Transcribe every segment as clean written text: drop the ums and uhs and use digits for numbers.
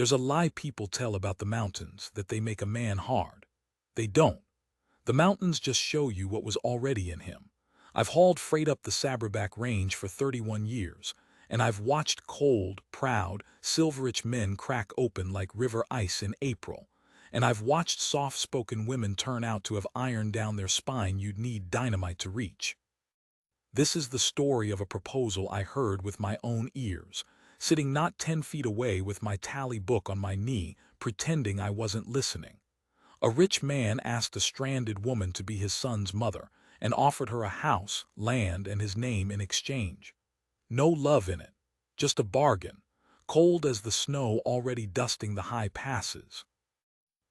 There's a lie people tell about the mountains, that they make a man hard. They don't. The mountains just show you what was already in him. I've hauled freight up the Saberback Range for 31 years, and I've watched cold, proud, silver-rich men crack open like river ice in April, and I've watched soft-spoken women turn out to have iron down their spine you'd need dynamite to reach. This is the story of a proposal I heard with my own ears, sitting not 10 feet away with my tally book on my knee, pretending I wasn't listening. A rich man asked a stranded woman to be his son's mother and offered her a house, land, and his name in exchange. No love in it, just a bargain, cold as the snow already dusting the high passes.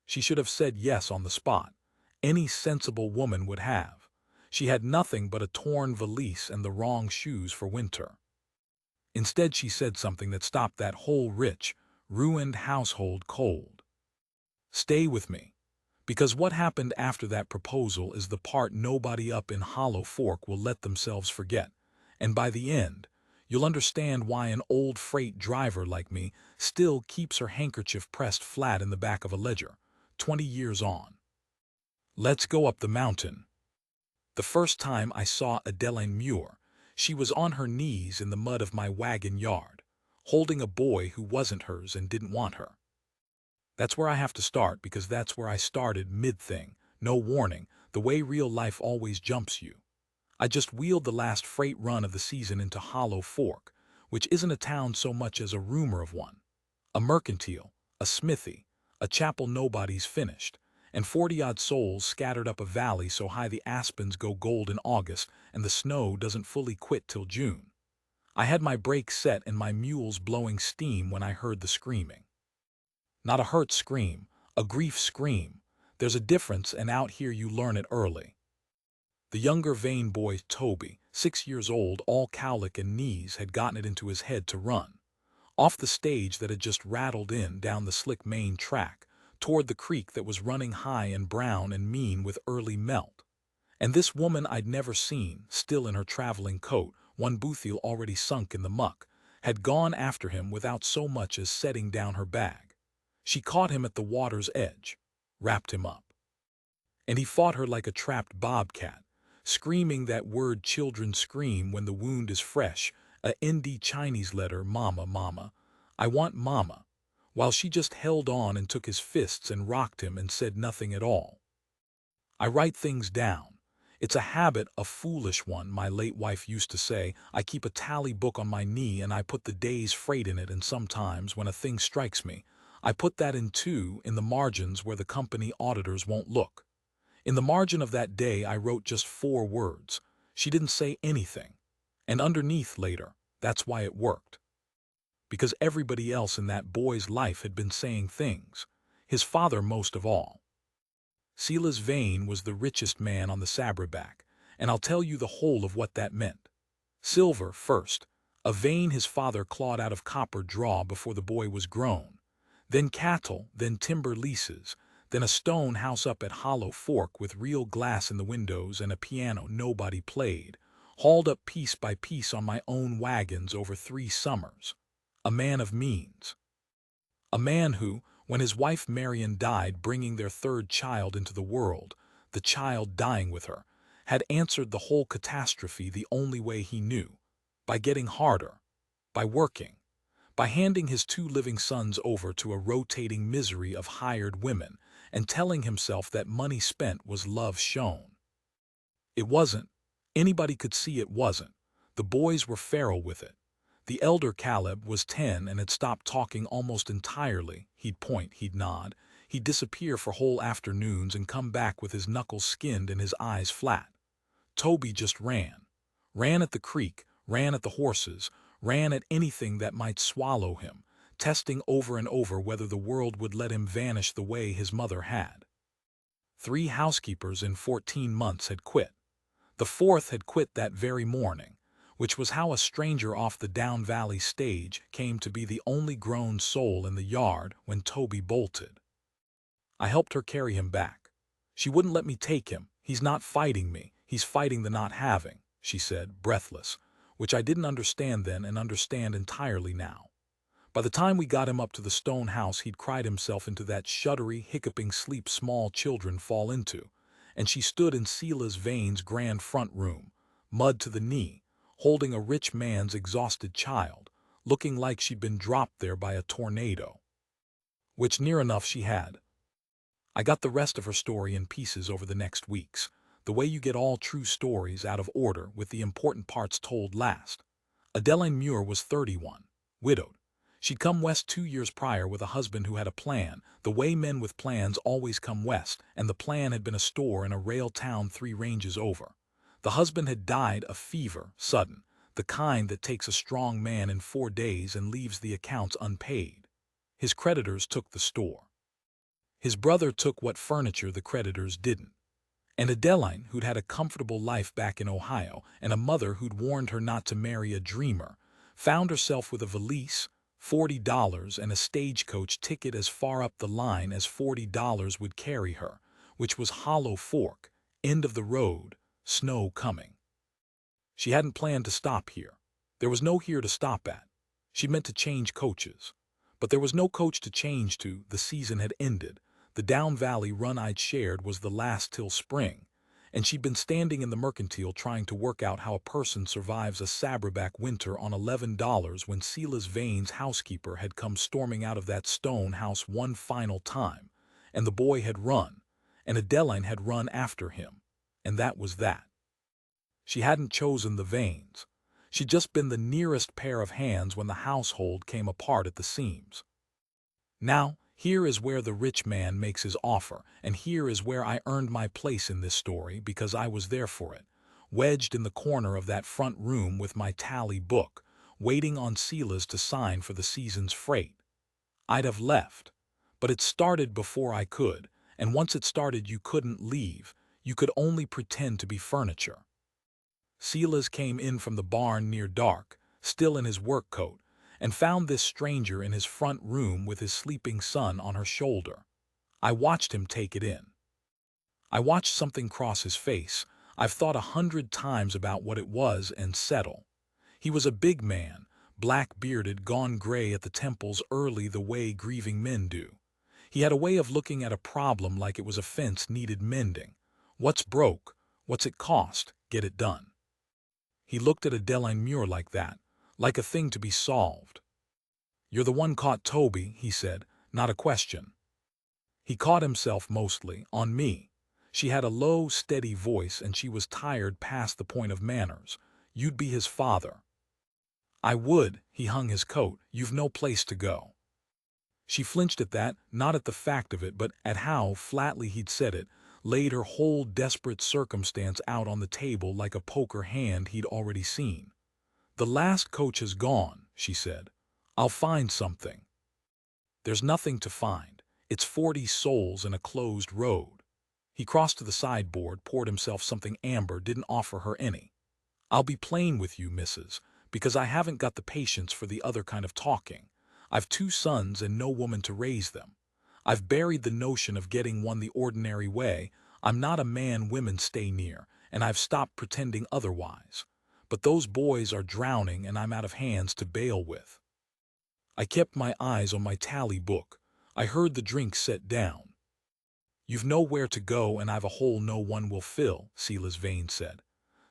She should have said yes on the spot. Any sensible woman would have. She had nothing but a torn valise and the wrong shoes for winter. Instead, she said something that stopped that whole rich, ruined household cold. Stay with me. Because what happened after that proposal is the part nobody up in Hollow Fork will let themselves forget, and by the end, you'll understand why an old freight driver like me still keeps her handkerchief pressed flat in the back of a ledger, 20 years on. Let's go up the mountain. The first time I saw Adeline Muir, she was on her knees in the mud of my wagon yard, holding a boy who wasn't hers and didn't want her. That's where I have to start because that's where I started mid-thing, no warning, the way real life always jumps you. I just wheeled the last freight run of the season into Hollow Fork, which isn't a town so much as a rumor of one. A mercantile, a smithy, a chapel nobody's finished, and 40-odd souls scattered up a valley so high the aspens go gold in August and the snow doesn't fully quit till June. I had my brakes set and my mules blowing steam when I heard the screaming. Not a hurt scream, a grief scream. There's a difference, and out here you learn it early. The younger vain boy, Toby, 6 years old, all cowlick and knees, had gotten it into his head to run. Off the stage that had just rattled in down the slick main track, toward the creek that was running high and brown and mean with early melt. And this woman I'd never seen, still in her traveling coat, one boothiel already sunk in the muck, had gone after him without so much as setting down her bag. She caught him at the water's edge, wrapped him up. And he fought her like a trapped bobcat, screaming that word children scream when the wound is fresh, a Indie Chinese letter, mama, mama, I want mama, while she just held on and took his fists and rocked him and said nothing at all. I write things down. It's a habit, a foolish one, my late wife used to say. I keep a tally book on my knee and I put the day's freight in it, and sometimes when a thing strikes me, I put that in too, in the margins where the company auditors won't look. In the margin of that day I wrote just 4 words. She didn't say anything. And underneath later, that's why it worked. Because everybody else in that boy's life had been saying things. His father most of all. Silas Vane was the richest man on the Saberback, and I'll tell you the whole of what that meant. Silver first, a vein his father clawed out of copper draw before the boy was grown. Then cattle, then timber leases, then a stone house up at Hollow Fork with real glass in the windows and a piano nobody played, hauled up piece by piece on my own wagons over 3 summers. A man of means. A man who, when his wife Marion died bringing their 3rd child into the world, the child dying with her, had answered the whole catastrophe the only way he knew, by getting harder, by working, by handing his 2 living sons over to a rotating misery of hired women and telling himself that money spent was love shown. It wasn't. Anybody could see it wasn't. The boys were feral with it. The elder Caleb was 10 and had stopped talking almost entirely. He'd point, he'd nod, he'd disappear for whole afternoons and come back with his knuckles skinned and his eyes flat. Toby just ran. Ran at the creek, ran at the horses, ran at anything that might swallow him, testing over and over whether the world would let him vanish the way his mother had. 3 housekeepers in 14 months had quit. The 4th had quit that very morning, which was how a stranger off the Down Valley stage came to be the only grown soul in the yard when Toby bolted. I helped her carry him back. She wouldn't let me take him. He's not fighting me, he's fighting the not having, she said, breathless, which I didn't understand then and understand entirely now. By the time we got him up to the stone house, he'd cried himself into that shuddery, hiccuping sleep small children fall into, and she stood in Sela's Vane's grand front room, mud to the knee, holding a rich man's exhausted child, looking like she'd been dropped there by a tornado. Which near enough she had. I got the rest of her story in pieces over the next weeks, the way you get all true stories out of order with the important parts told last. Adeline Muir was 31, widowed. She'd come west 2 years prior with a husband who had a plan, the way men with plans always come west, and the plan had been a store in a rail town 3 ranges over. The husband had died of fever, sudden, the kind that takes a strong man in 4 days and leaves the accounts unpaid. His creditors took the store. His brother took what furniture the creditors didn't. And Adeline, who'd had a comfortable life back in Ohio, and a mother who'd warned her not to marry a dreamer, found herself with a valise, $40, and a stagecoach ticket as far up the line as $40 would carry her, which was Hollow Fork, end of the road, snow coming. She hadn't planned to stop here. There was no here to stop at. She meant to change coaches. But there was no coach to change to. The season had ended. The Down Valley run I'd shared was the last till spring, and she'd been standing in the mercantile trying to work out how a person survives a saberback winter on $11 when Sela's Vane's housekeeper had come storming out of that stone house one final time, and the boy had run, and Adeline had run after him, and that was that. She hadn't chosen the Vanes. She'd just been the nearest pair of hands when the household came apart at the seams. Now, here is where the rich man makes his offer, and here is where I earned my place in this story because I was there for it, wedged in the corner of that front room with my tally book, waiting on Sela's to sign for the season's freight. I'd have left, but it started before I could, and once it started you couldn't leave, you could only pretend to be furniture. Sela's came in from the barn near dark, still in his work coat, and found this stranger in his front room with his sleeping son on her shoulder. I watched him take it in. I watched something cross his face. I've thought 100 times about what it was and settle. He was a big man, black-bearded, gone gray at the temples early the way grieving men do. He had a way of looking at a problem like it was a fence needed mending. What's broke? What's it cost? Get it done. He looked at Adeline Muir like that, like a thing to be solved. "You're the one caught Toby," he said, not a question. He caught himself mostly on me. She had a low, steady voice and she was tired past the point of manners. "You'd be his father." "I would." He hung his coat. "You've no place to go." She flinched at that, not at the fact of it, but at how flatly he'd said it, laid her whole desperate circumstance out on the table like a poker hand he'd already seen. "The last coach has gone," she said. "I'll find something." "There's nothing to find. It's 40 souls in a closed road." He crossed to the sideboard, poured himself something amber, didn't offer her any. "I'll be plain with you, missus, because I haven't got the patience for the other kind of talking. I've 2 sons and no woman to raise them. I've buried the notion of getting one the ordinary way. I'm not a man women stay near, and I've stopped pretending otherwise. But those boys are drowning and I'm out of hands to bail with." I kept my eyes on my tally book. I heard the drink set down. "You've nowhere to go and I've a hole no one will fill," Sela's Vane said.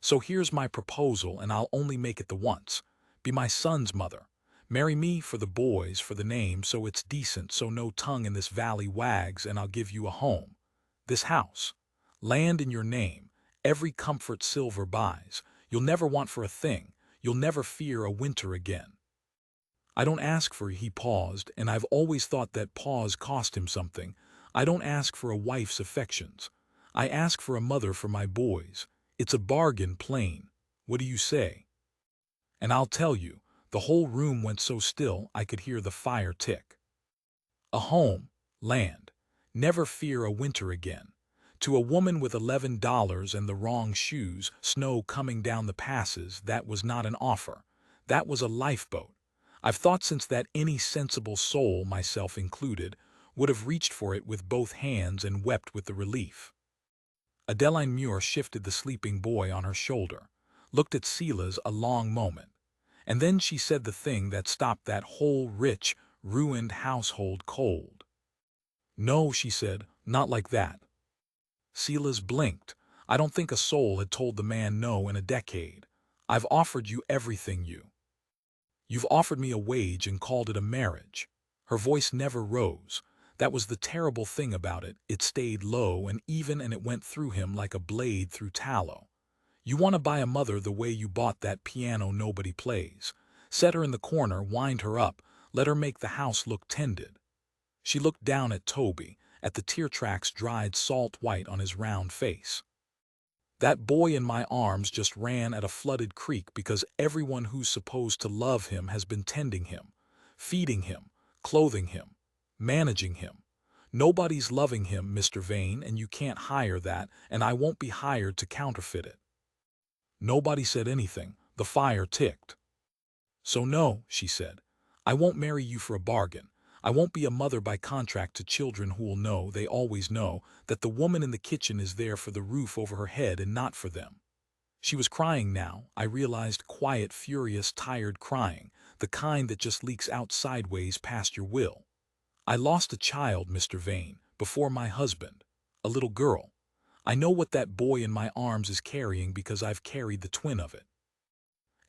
"So here's my proposal and I'll only make it the once. Be my son's mother. Marry me for the boys, for the name, so it's decent, so no tongue in this valley wags, and I'll give you a home. This house. Land in your name. Every comfort silver buys. You'll never want for a thing. You'll never fear a winter again." I don't ask for, he paused, and I've always thought that pause cost him something. I don't ask for a wife's affections. I ask for a mother for my boys. It's a bargain, plain. What do you say? And I'll tell you, the whole room went so still I could hear the fire tick. A home, land, never fear a winter again. To a woman with $11 and the wrong shoes, snow coming down the passes, that was not an offer. That was a lifeboat. I've thought since that any sensible soul, myself included, would have reached for it with both hands and wept with the relief. Adeline Muir shifted the sleeping boy on her shoulder, looked at Sela's a long moment, And then she said the thing that stopped that whole rich, ruined household cold. "No," she said, "not like that." Silas blinked. I don't think a soul had told the man no in a decade. "I've offered you everything You've offered me a wage and called it a marriage." Her voice never rose. That was the terrible thing about it. It stayed low and even, and it went through him like a blade through tallow. "You want to buy a mother the way you bought that piano nobody plays. Set her in the corner, wind her up, let her make the house look tended." She looked down at Toby, at the tear tracks dried salt white on his round face. "That boy in my arms just ran at a flooded creek because everyone who's supposed to love him has been tending him, feeding him, clothing him, managing him. Nobody's loving him, Mr. Vane, and you can't hire that, and I won't be hired to counterfeit it." Nobody said anything. The fire ticked. "So no," she said, "I won't marry you for a bargain. I won't be a mother by contract to children who'll know, they always know, that the woman in the kitchen is there for the roof over her head and not for them." She was crying now, I realized, quiet, furious, tired crying, the kind that just leaks out sideways past your will. "I lost a child, Mr. Vane, before my husband. A little girl. I know what that boy in my arms is carrying because I've carried the twin of it.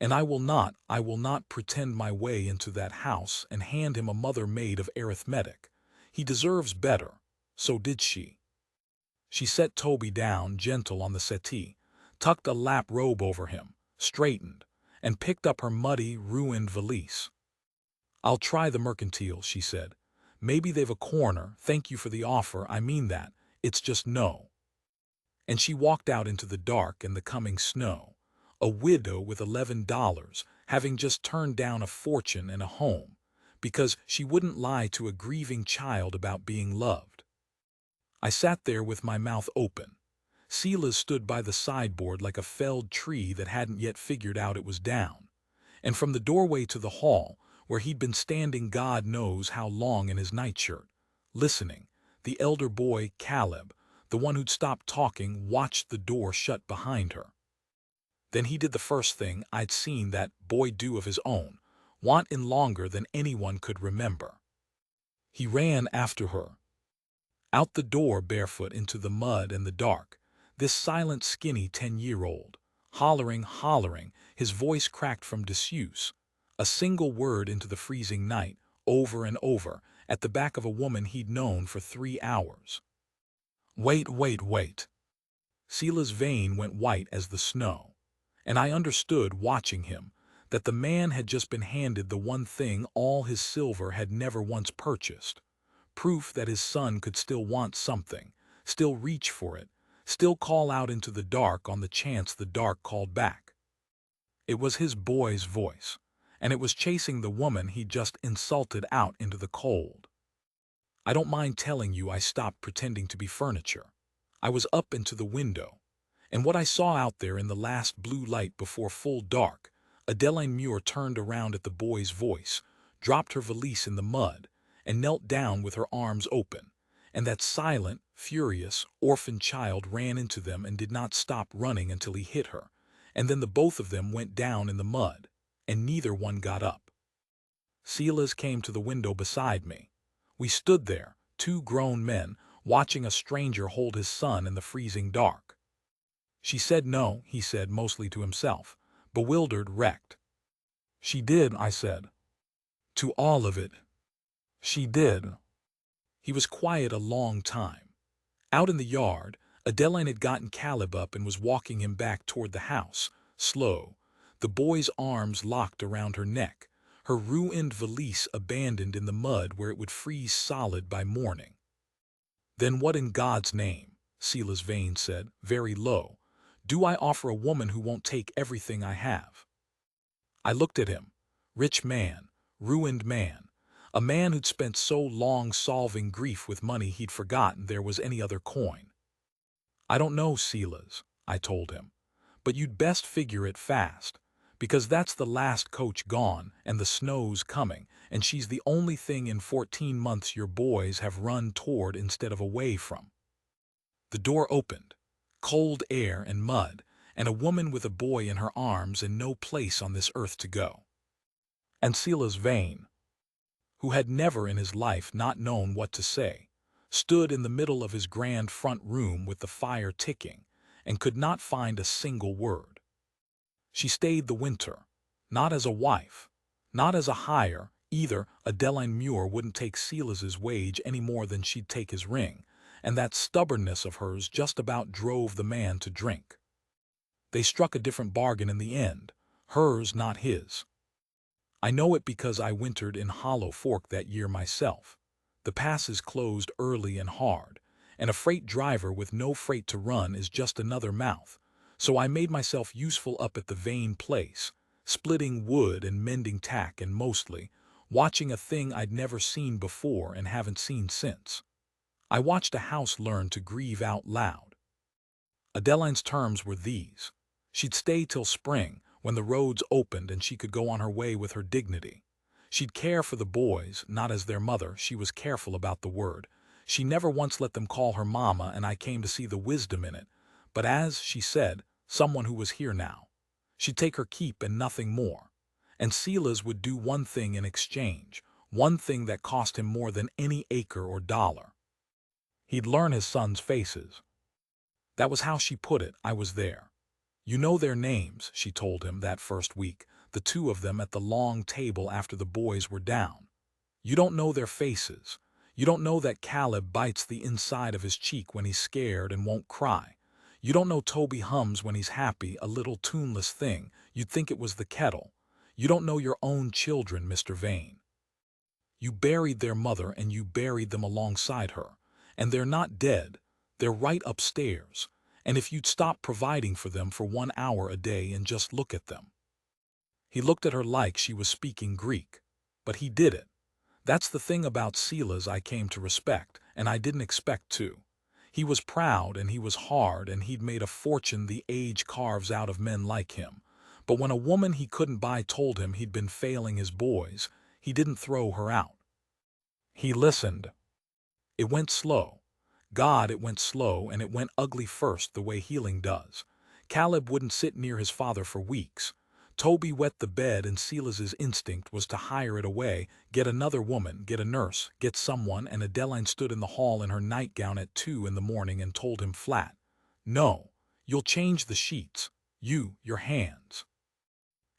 And I will not pretend my way into that house and hand him a mother made of arithmetic. He deserves better." So did she. She set Toby down, gentle, on the settee, tucked a lap robe over him, straightened, and picked up her muddy, ruined valise. "I'll try the mercantile," she said. "Maybe they've a corner. Thank you for the offer, I mean that. It's just no." And she walked out into the dark and the coming snow, a widow with $11, having just turned down a fortune and a home, because she wouldn't lie to a grieving child about being loved. I sat there with my mouth open. Silas stood by the sideboard like a felled tree that hadn't yet figured out it was down. And from the doorway to the hall, where he'd been standing God knows how long in his nightshirt, listening, the elder boy, Caleb, the one who'd stopped talking, watched the door shut behind her. Then he did the first thing I'd seen that boy do of his own, want in longer than anyone could remember. He ran after her. Out the door, barefoot, into the mud and the dark, this silent, skinny 10-year-old, hollering, his voice cracked from disuse, a single word into the freezing night, over and over, at the back of a woman he'd known for 3 hours. Wait. Silas Vane went white as the snow, and I understood, watching him, that the man had just been handed the one thing all his silver had never once purchased, proof that his son could still want something, still reach for it, still call out into the dark on the chance the dark called back. It was his boy's voice, and it was chasing the woman he'd just insulted out into the cold. I don't mind telling you I stopped pretending to be furniture. I was up into the window, and what I saw out there in the last blue light before full dark, Adeline Muir turned around at the boy's voice, dropped her valise in the mud, and knelt down with her arms open, and that silent, furious, orphan child ran into them and did not stop running until he hit her, and then the both of them went down in the mud, and neither one got up. Silas came to the window beside me. We stood there, 2 grown men, watching a stranger hold his son in the freezing dark. "She said no," he said, mostly to himself, bewildered, wrecked. "She did," I said. "To all of it. She did." He was quiet a long time. Out in the yard, Adeline had gotten Caleb up and was walking him back toward the house, slow, the boy's arms locked around her neck, her ruined valise abandoned in the mud where it would freeze solid by morning. "Then what in God's name," Silas Vane said, very low, "do I offer a woman who won't take everything I have?" I looked at him. Rich man, ruined man, a man who'd spent so long solving grief with money he'd forgotten there was any other coin. "I don't know, Silas," I told him, "but you'd best figure it fast, because that's the last coach gone and the snow's coming, and she's the only thing in 14 months your boys have run toward instead of away from." The door opened. Cold air and mud, and a woman with a boy in her arms and no place on this earth to go. And Silas Vane, who had never in his life not known what to say, stood in the middle of his grand front room with the fire ticking, and could not find a single word. She stayed the winter, not as a wife, not as a hire, either. Adeline Muir wouldn't take Silas's wage any more than she'd take his ring, and that stubbornness of hers just about drove the man to drink. They struck a different bargain in the end, hers, not his. I know it because I wintered in Hollow Fork that year myself. The passes closed early and hard, and a freight driver with no freight to run is just another mouth, so I made myself useful up at the Vane place, splitting wood and mending tack and mostly watching a thing I'd never seen before and haven't seen since. I watched a house learn to grieve out loud. Adeline's terms were these. She'd stay till spring, when the roads opened and she could go on her way with her dignity. She'd care for the boys, not as their mother, she was careful about the word. She never once let them call her mama, and I came to see the wisdom in it. But as, she said, someone who was here now. She'd take her keep and nothing more. And Silas would do one thing in exchange, one thing that cost him more than any acre or dollar. He'd learn his sons' faces. That was how she put it. I was there. You know their names, she told him that first week, the two of them at the long table after the boys were down. You don't know their faces. You don't know that Caleb bites the inside of his cheek when he's scared and won't cry. You don't know Toby hums when he's happy, a little tuneless thing. You'd think it was the kettle. You don't know your own children, Mr. Vane. You buried their mother and you buried them alongside her. And they're not dead. They're right upstairs. And if you'd stop providing for them for 1 hour a day and just look at them. He looked at her like she was speaking Greek. But he did it. That's the thing about Silas I came to respect, and I didn't expect to. He was proud and he was hard, and he'd made a fortune the age carves out of men like him. But when a woman he couldn't buy told him he'd been failing his boys, he didn't throw her out. He listened. It went slow. God, it went slow, and it went ugly first, the way healing does. Caleb wouldn't sit near his father for weeks. Toby wet the bed, and Silas's instinct was to hire it away, get another woman, get a nurse, get someone, and Adeline stood in the hall in her nightgown at 2 in the morning and told him flat, "No, you'll change the sheets. Your hands."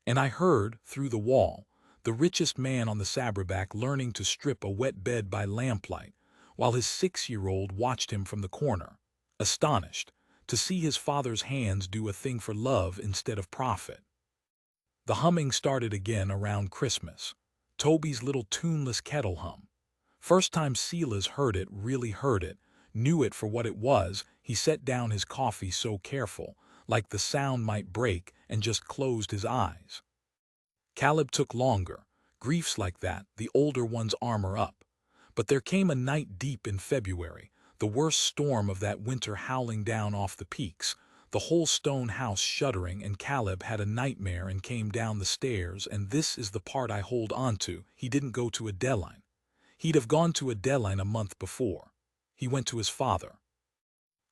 And I heard, through the wall, the richest man on the Sabraback learning to strip a wet bed by lamplight, while his 6-year-old watched him from the corner, astonished, to see his father's hands do a thing for love instead of profit. The humming started again around Christmas. Toby's little tuneless kettle hum. First time Silas heard it, really heard it, knew it for what it was, he set down his coffee so careful, like the sound might break, and just closed his eyes. Caleb took longer. Griefs like that, the older one's armor up. But there came a night deep in February, the worst storm of that winter howling down off the peaks, the whole stone house shuddering, and Caleb had a nightmare and came down the stairs, and this is the part I hold on to. He didn't go to Adeline. He'd have gone to Adeline a month before. He went to his father.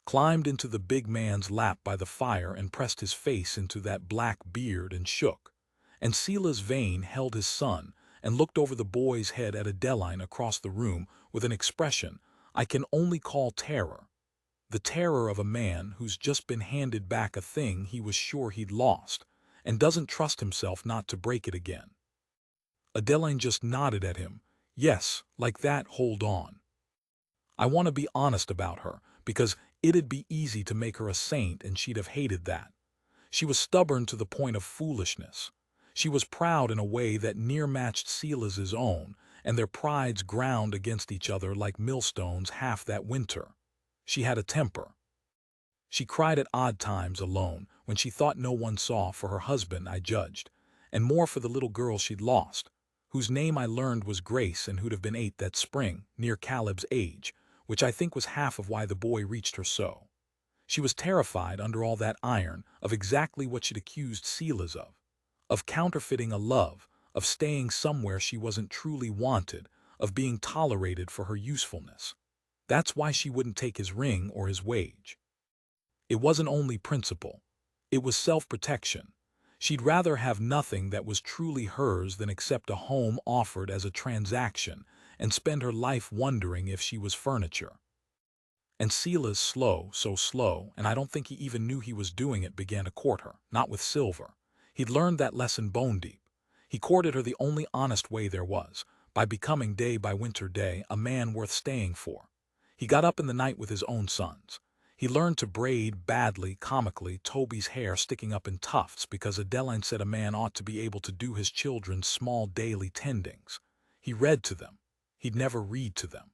Climbed into the big man's lap by the fire and pressed his face into that black beard and shook. And Silas Vane held his son and looked over the boy's head at Adeline across the room with an expression I can only call terror. The terror of a man who's just been handed back a thing he was sure he'd lost, and doesn't trust himself not to break it again. Adeline just nodded at him. Yes, like that, hold on. I want to be honest about her, because it'd be easy to make her a saint and she'd have hated that. She was stubborn to the point of foolishness. She was proud in a way that near matched Silas's own, and their prides ground against each other like millstones half that winter. She had a temper. She cried at odd times alone, when she thought no one saw, for her husband, I judged, and more for the little girl she'd lost, whose name I learned was Grace and who'd have been 8 that spring, near Caleb's age, which I think was half of why the boy reached her so. She was terrified under all that iron of exactly what she'd accused Silas of counterfeiting a love, of staying somewhere she wasn't truly wanted, of being tolerated for her usefulness. That's why she wouldn't take his ring or his wage. It wasn't only principle. It was self-protection. She'd rather have nothing that was truly hers than accept a home offered as a transaction and spend her life wondering if she was furniture. And Silas, slow, so slow, and I don't think he even knew he was doing it, began to court her, not with silver. He'd learned that lesson bone deep. He courted her the only honest way there was, by becoming day by winter day a man worth staying for. He got up in the night with his own sons. He learned to braid badly, comically, Toby's hair sticking up in tufts because Adeline said a man ought to be able to do his children's small daily tendings. He read to them. He'd never read to them.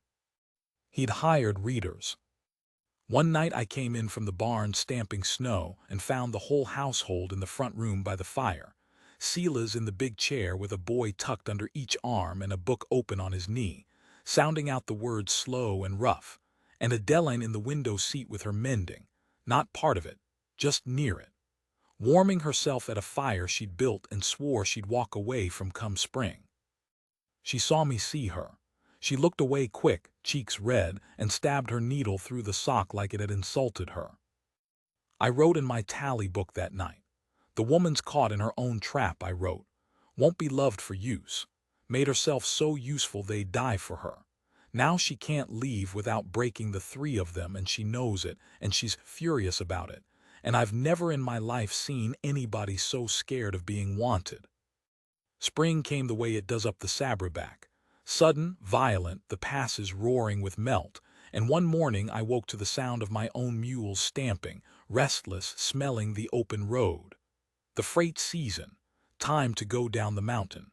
He'd hired readers. One night I came in from the barn stamping snow and found the whole household in the front room by the fire. Silas in the big chair with a boy tucked under each arm and a book open on his knee, sounding out the words slow and rough, and Adeline in the window seat with her mending, not part of it, just near it, warming herself at a fire she'd built and swore she'd walk away from come spring. She saw me see her. She looked away quick, cheeks red, and stabbed her needle through the sock like it had insulted her. I wrote in my tally book that night. The woman's caught in her own trap, I wrote. Won't be loved for use. Made herself so useful they'd die for her. Now she can't leave without breaking the three of them, and she knows it, and she's furious about it. And I've never in my life seen anybody so scared of being wanted. Spring came the way it does up the Sabraback. Sudden, violent, the passes roaring with melt, and one morning I woke to the sound of my own mules stamping, restless, smelling the open road. The freight season. Time to go down the mountain.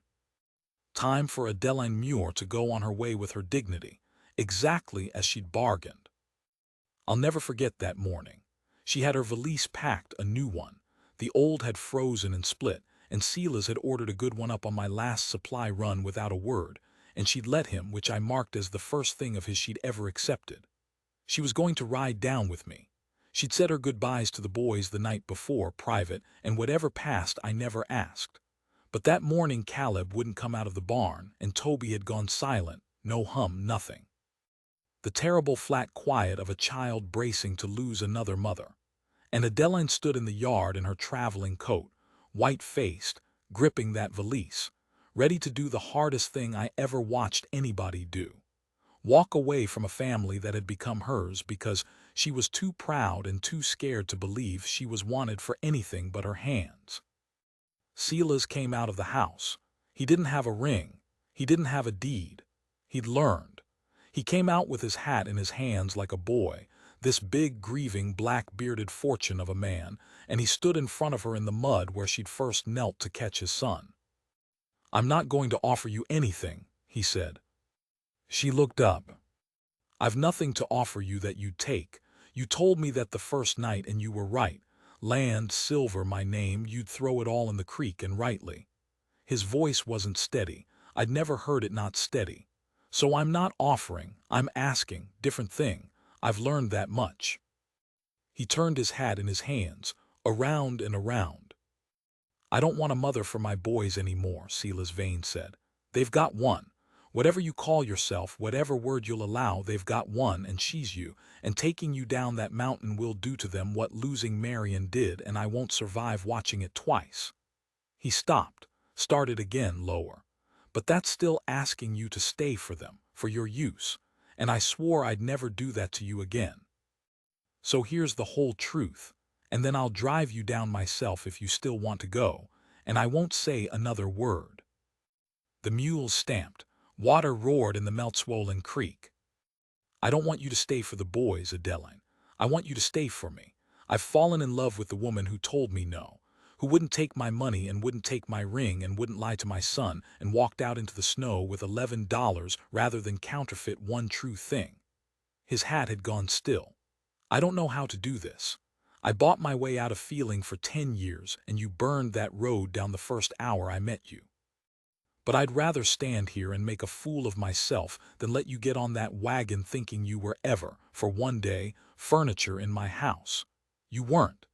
Time for Adeline Muir to go on her way with her dignity, exactly as she'd bargained. I'll never forget that morning. She had her valise packed, a new one. The old had frozen and split, and Silas had ordered a good one up on my last supply run without a word, and she'd let him, which I marked as the first thing of his she'd ever accepted. She was going to ride down with me. She'd said her goodbyes to the boys the night before, private, and whatever passed I never asked. But that morning Caleb wouldn't come out of the barn, and Toby had gone silent, no hum, nothing. The terrible flat quiet of a child bracing to lose another mother. And Adeline stood in the yard in her traveling coat, white-faced, gripping that valise, ready to do the hardest thing I ever watched anybody do. Walk away from a family that had become hers because she was too proud and too scared to believe she was wanted for anything but her hands. Silas came out of the house. He didn't have a ring. He didn't have a deed. He'd learned. He came out with his hat in his hands like a boy, this big, grieving, black-bearded fortune of a man, and he stood in front of her in the mud where she'd first knelt to catch his son. "I'm not going to offer you anything," he said. She looked up. "I've nothing to offer you that you'd take. You told me that the first night, and you were right. Land, silver, my name, you'd throw it all in the creek, and rightly." His voice wasn't steady. I'd never heard it not steady. "So I'm not offering, I'm asking, different thing. I've learned that much." He turned his hat in his hands, around and around. "I don't want a mother for my boys anymore," Silas Vane said. "They've got one. Whatever you call yourself, whatever word you'll allow, they've got one, and she's you, and taking you down that mountain will do to them what losing Marion did, and I won't survive watching it twice." He stopped, started again lower. "But that's still asking you to stay for them, for your use, and I swore I'd never do that to you again. So here's the whole truth, and then I'll drive you down myself if you still want to go, and I won't say another word." The mules stamped. Water roared in the melt-swollen creek. "I don't want you to stay for the boys, Adeline. I want you to stay for me. I've fallen in love with the woman who told me no, who wouldn't take my money and wouldn't take my ring and wouldn't lie to my son and walked out into the snow with $11 rather than counterfeit one true thing." His hat had gone still. "I don't know how to do this. I bought my way out of feeling for 10 years, and you burned that road down the first hour I met you. But I'd rather stand here and make a fool of myself than let you get on that wagon thinking you were ever, for one day, furniture in my house. You weren't.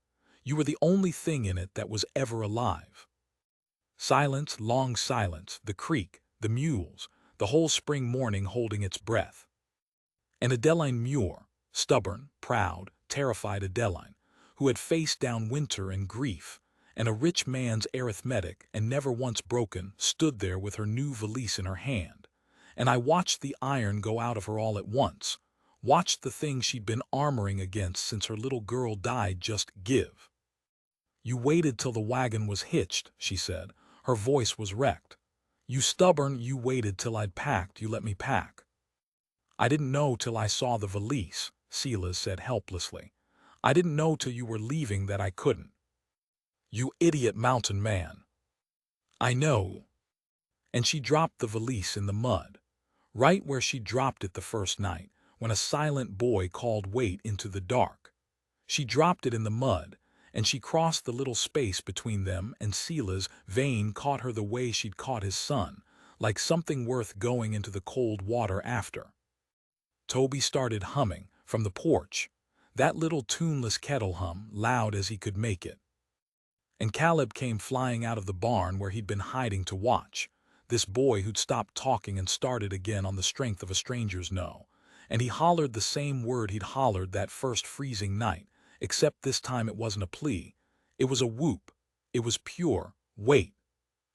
You were the only thing in it that was ever alive." Silence, long silence, the creek, the mules, the whole spring morning holding its breath. And Adeline Muir, stubborn, proud, terrified Adeline, who had faced down winter and grief, and a rich man's arithmetic, and never once broken, stood there with her new valise in her hand. And I watched the iron go out of her all at once, watched the thing she'd been armoring against since her little girl died just give. "You waited till the wagon was hitched," she said. Her voice was wrecked. "You stubborn, you waited till I'd packed, you let me pack." "I didn't know till I saw the valise," Silas said helplessly. "I didn't know till you were leaving that I couldn't." "You idiot mountain man." "I know." And she dropped the valise in the mud, right where she dropped it the first night, when a silent boy called wait into the dark. She dropped it in the mud, and she crossed the little space between them, and Sila's vein caught her the way she'd caught his son, like something worth going into the cold water after. Toby started humming from the porch, that little tuneless kettle hum, loud as he could make it. And Caleb came flying out of the barn where he'd been hiding to watch, this boy who'd stopped talking and started again on the strength of a stranger's no. And he hollered the same word he'd hollered that first freezing night, except this time it wasn't a plea. It was a whoop. It was pure wait.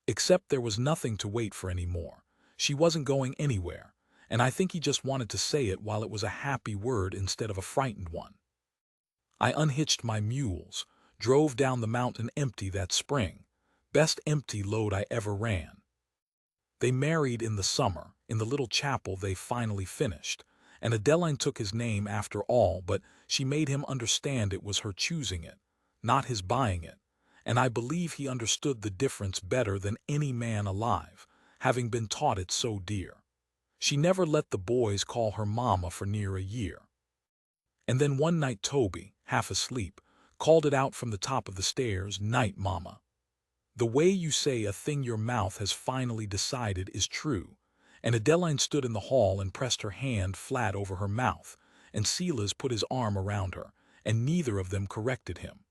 Except there was nothing to wait for anymore. She wasn't going anywhere, and I think he just wanted to say it while it was a happy word instead of a frightened one. I unhitched my mules, drove down the mountain empty that spring, best empty load I ever ran. They married in the summer, in the little chapel they finally finished, and Adeline took his name after all, but she made him understand it was her choosing it, not his buying it, and I believe he understood the difference better than any man alive, having been taught it so dear. She never let the boys call her mama for near a year. And then one night Toby, half asleep, called it out from the top of the stairs, "Night, Mama." The way you say a thing your mouth has finally decided is true, and Adeline stood in the hall and pressed her hand flat over her mouth, and Silas put his arm around her, and neither of them corrected him.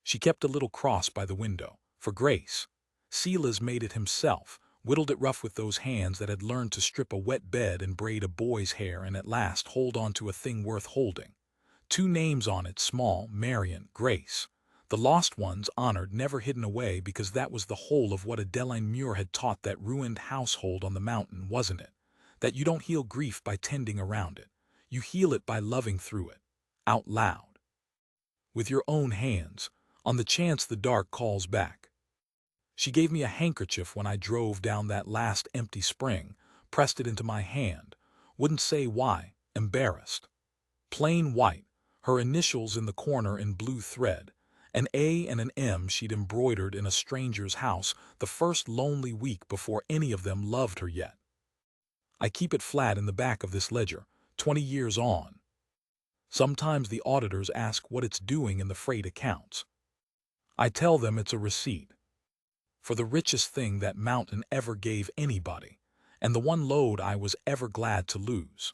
She kept a little cross by the window, for Grace. Silas made it himself, whittled it rough with those hands that had learned to strip a wet bed and braid a boy's hair and at last hold on to a thing worth holding. 2 names on it, small, Marion, Grace. The lost ones honored, never hidden away, because that was the whole of what Adeline Muir had taught that ruined household on the mountain, wasn't it? That you don't heal grief by tending around it. You heal it by loving through it. Out loud. With your own hands, on the chance the dark calls back. She gave me a handkerchief when I drove down that last empty spring, pressed it into my hand, wouldn't say why, embarrassed. Plain white, her initials in the corner in blue thread, an A and an M she'd embroidered in a stranger's house the first lonely week before any of them loved her yet. I keep it flat in the back of this ledger, 20 years on. Sometimes the auditors ask what it's doing in the freight accounts. I tell them it's a receipt for the richest thing that mountain ever gave anybody, and the one load I was ever glad to lose.